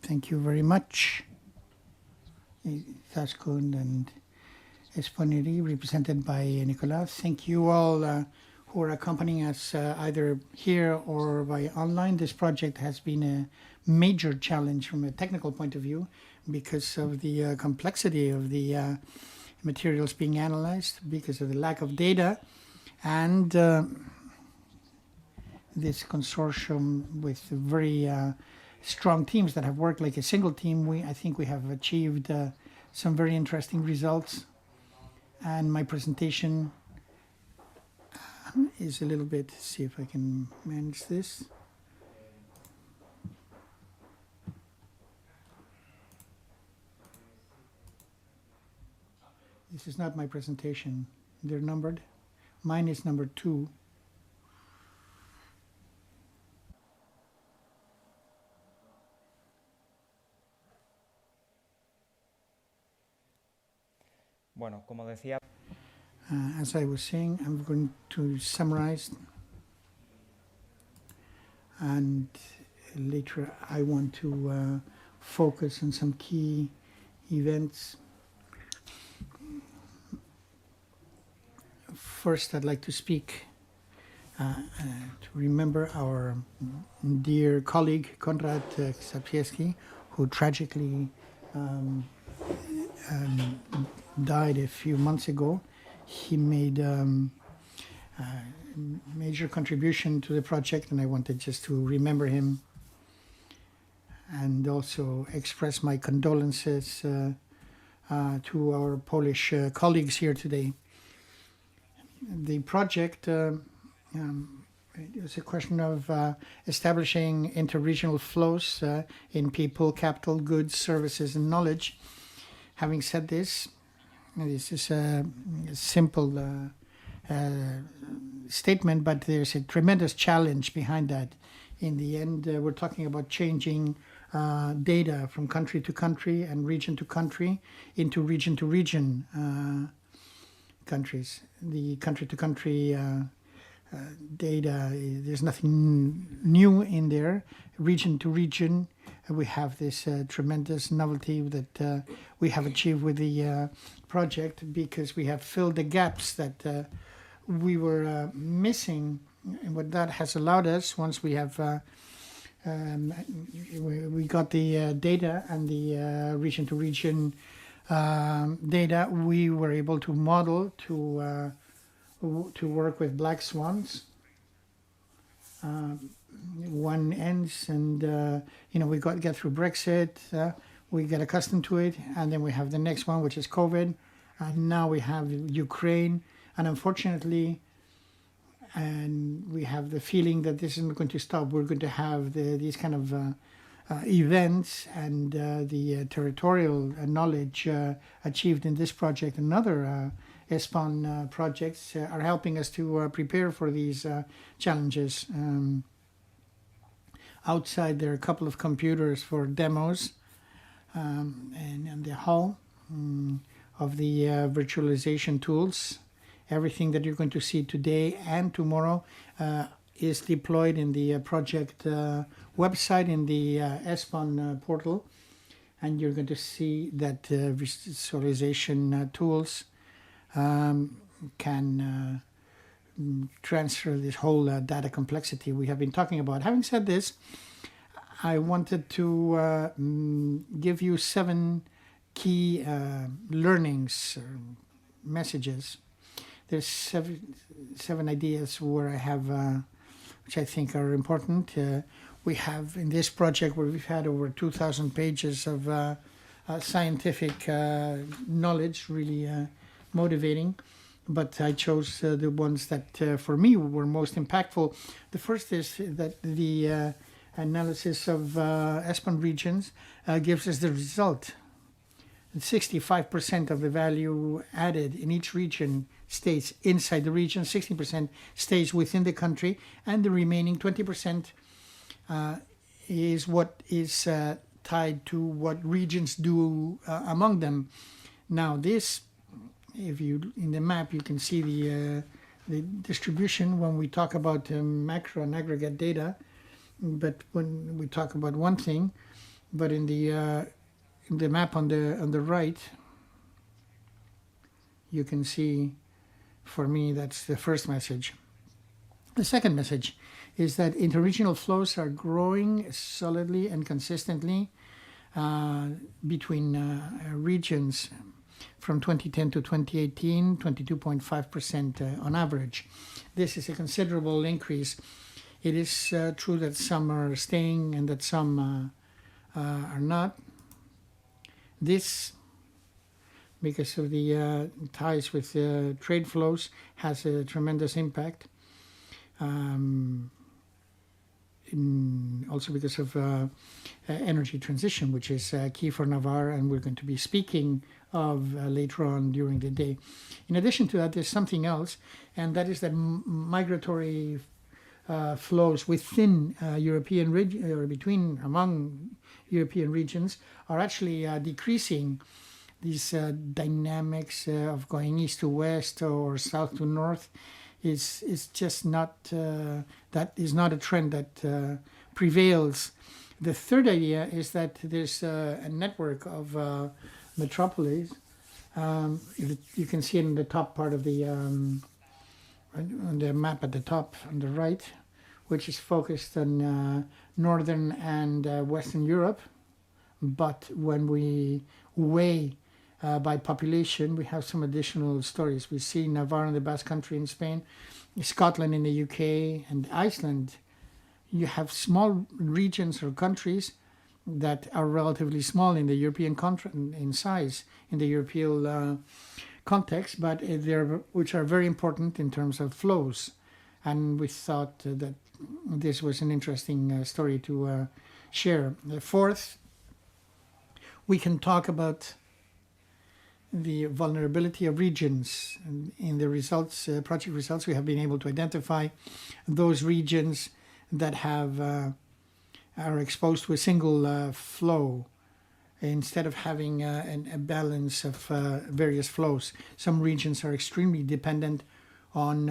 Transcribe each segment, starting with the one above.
Thank you very much. Velasco and ESPON, represented by Nicolas. Thank you all who are accompanying us either here or by online. This project has been a major challenge from a technical point of view because of the complexity of the materials being analyzed, because of the lack of data, and this consortium with very strong teams that have worked like a single team. I think we have achieved some very interesting results. And my presentation is a little bit, see if I can manage this. This is not my presentation. They're numbered. Mine is number 2. Bueno, como decía, as I was saying, I'm going to summarize, and later I want to focus on some key events. First, I'd like to speak to remember our dear colleague Konrad Ksapieski, who tragically died a few months ago. He made a major contribution to the project, and I wanted just to remember him and also express my condolences to our Polish colleagues here today. The project is a question of establishing interregional flows in people, capital, goods, services, and knowledge. Having said this, this is a simple statement, but there's a tremendous challenge behind that. In the end, we're talking about changing data from country to country and region to country into region to region countries. The country to country data, there's nothing new in there. Region to region, we have this tremendous novelty that we have achieved with the project, because we have filled the gaps that we were missing. And what that has allowed us, once we have we got the data and the region to region data, we were able to model to work with black swans. One ends, and we get through Brexit, we get accustomed to it, and then we have the next one, which is COVID, and now we have Ukraine, and unfortunately, and we have the feeling that this isn't going to stop. We're going to have these kind of events, and the territorial knowledge achieved in this project and other ESPON projects are helping us to prepare for these challenges. Outside, there are a couple of computers for demos, and in the hall of the virtualization tools. Everything that you're going to see today and tomorrow is deployed in the project website, in the ESPON portal, and you're going to see that visualization tools can transfer this whole data complexity we have been talking about. Having said this, I wanted to give you 7 key learnings or messages. There's seven ideas where I have, which I think are important. We have in this project where we've had over 2,000 pages of scientific knowledge, really motivating. But I chose the ones that for me were most impactful. The first is that the analysis of ESPON regions gives us the result. 65% of the value added in each region stays inside the region, 60% stays within the country, and the remaining 20% is what is tied to what regions do among them. Now this, if you in the map you can see the distribution when we talk about macro and aggregate data. but when we talk about one thing, but in the map on the right, you can see, for me, that's the first message. The second message is that interregional flows are growing solidly and consistently between regions from 2010 to 2018, 22.5% on average. This is a considerable increase. It is true that some are staying and that some are not. This, because of the ties with trade flows, has a tremendous impact. Also because of energy transition, which is key for Navarre, and we're going to be speaking of later on during the day. In addition to that, there's something else, and that is that migratory flows within European region, or among European regions, are actually decreasing. These dynamics of going east to west or south to north is just not, that is not a trend that prevails. The third idea is that there's a network of metropolis. You can see it in the top part of on the map at the top on the right, which is focused on Northern and Western Europe. But when we weigh by population, we have some additional stories. We see Navarre and the Basque Country in Spain, Scotland in the UK, and Iceland. You have small regions or countries that are relatively small in the European in size, in the European context, but which are very important in terms of flows. And we thought that this was an interesting story to share. The fourth, we can talk about the vulnerability of regions. In the results, project results, we have been able to identify those regions that are exposed to a single flow instead of having a balance of various flows. Some regions are extremely dependent on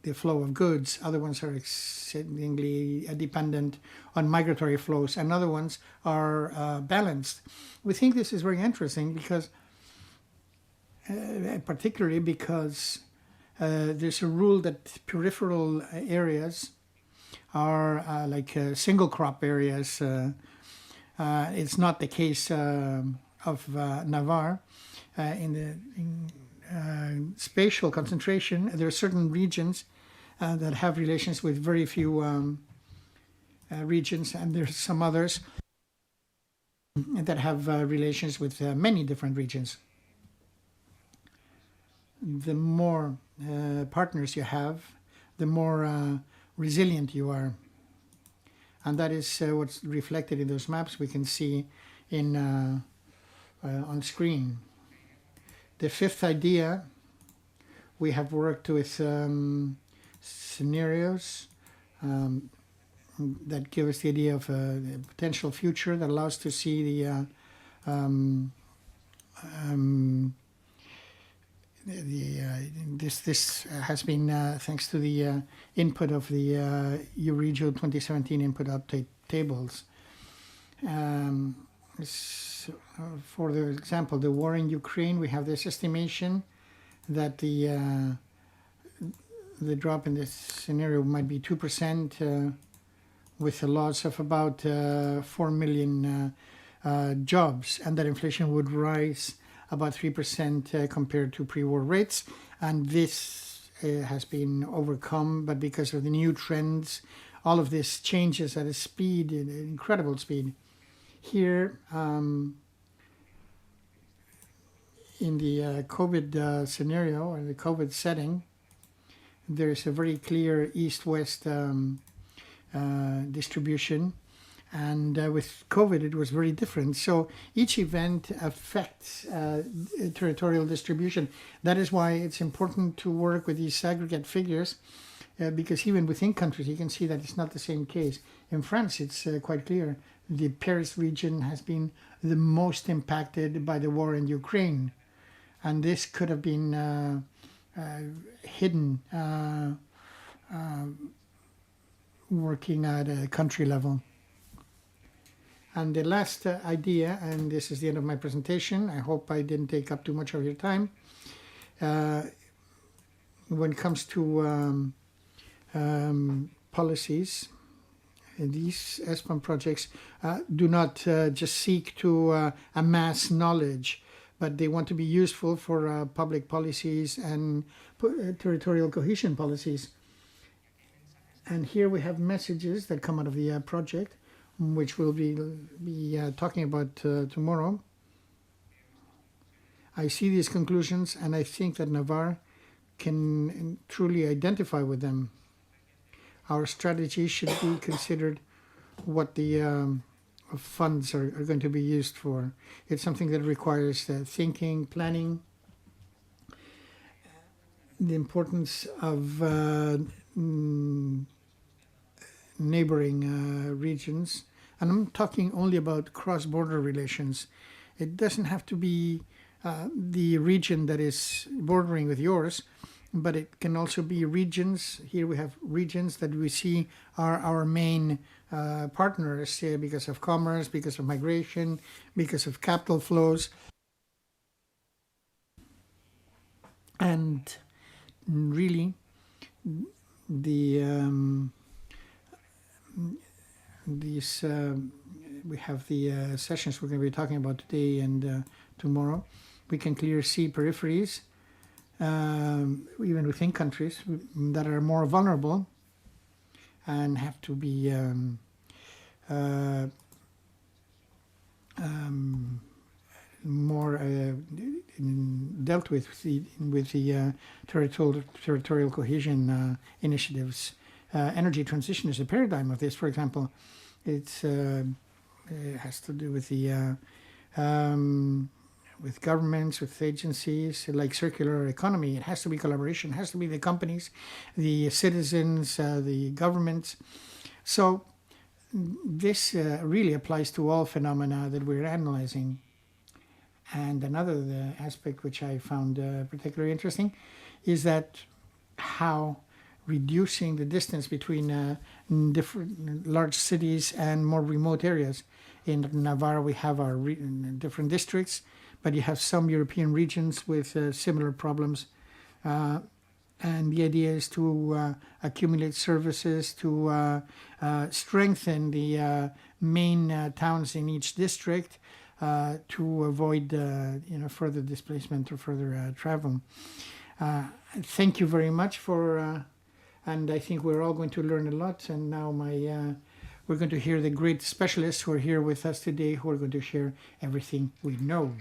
the flow of goods. Other ones are exceedingly dependent on migratory flows, and other ones are balanced. We think this is very interesting because particularly because there's a rule that peripheral areas are like single crop areas. It's not the case of Navarre. In spatial concentration, there are certain regions that have relations with very few regions, and there's some others that have relations with many different regions. The more partners you have, the more resilient you are. And that is what's reflected in those maps we can see on screen. The fifth idea, we have worked with scenarios that give us the idea of a potential future that allows to see the this has been thanks to the input of the Euregio 2017 input update tables. For the example, the war in Ukraine, we have this estimation that the drop in this scenario might be 2%, with a loss of about 4 million jobs, and that inflation would rise about 3% compared to pre-war rates. And this has been overcome, but because of the new trends, all of this changes at a speed, an incredible speed. Here, in the COVID scenario, or the COVID setting, there's a very clear east-west distribution. And with COVID, it was very different. So each event affects territorial distribution. That is why it's important to work with these aggregate figures, because even within countries, you can see that it's not the same case. In France, it's quite clear. The Paris region has been the most impacted by the war in Ukraine. And this could have been hidden working at a country level. And the last idea, and this is the end of my presentation, I hope I didn't take up too much of your time. When it comes to policies, these ESPON projects do not just seek to amass knowledge, but they want to be useful for public policies and territorial cohesion policies. And here we have messages that come out of the project, which we'll be talking about tomorrow. I see these conclusions, and I think that Navarre can truly identify with them. Our strategy should be considered what the funds are going to be used for. It's something that requires thinking, planning, the importance of neighboring regions. And I'm talking only about cross-border relations. It doesn't have to be the region that is bordering with yours, but it can also be regions. Here we have regions that we see are our main partners because of commerce, because of migration, because of capital flows. And really, we have the sessions we're going to be talking about today and tomorrow. We can clearly see peripheries, even within countries that are more vulnerable and have to be more dealt with the territorial cohesion initiatives. Energy transition is a paradigm of this. For example, it has to do with the with governments, with agencies, like circular economy. It has to be collaboration. It has to be the companies, the citizens, the governments. So this really applies to all phenomena that we're analyzing. And another aspect which I found particularly interesting is that how reducing the distance between different large cities and more remote areas. In Navarre, we have our different districts, but you have some European regions with similar problems. And the idea is to accumulate services, to strengthen the main towns in each district, to avoid further displacement or further travel. Thank you very much for, and I think we're all going to learn a lot. And now we're going to hear the great specialists who are here with us today, who are going to share everything we know.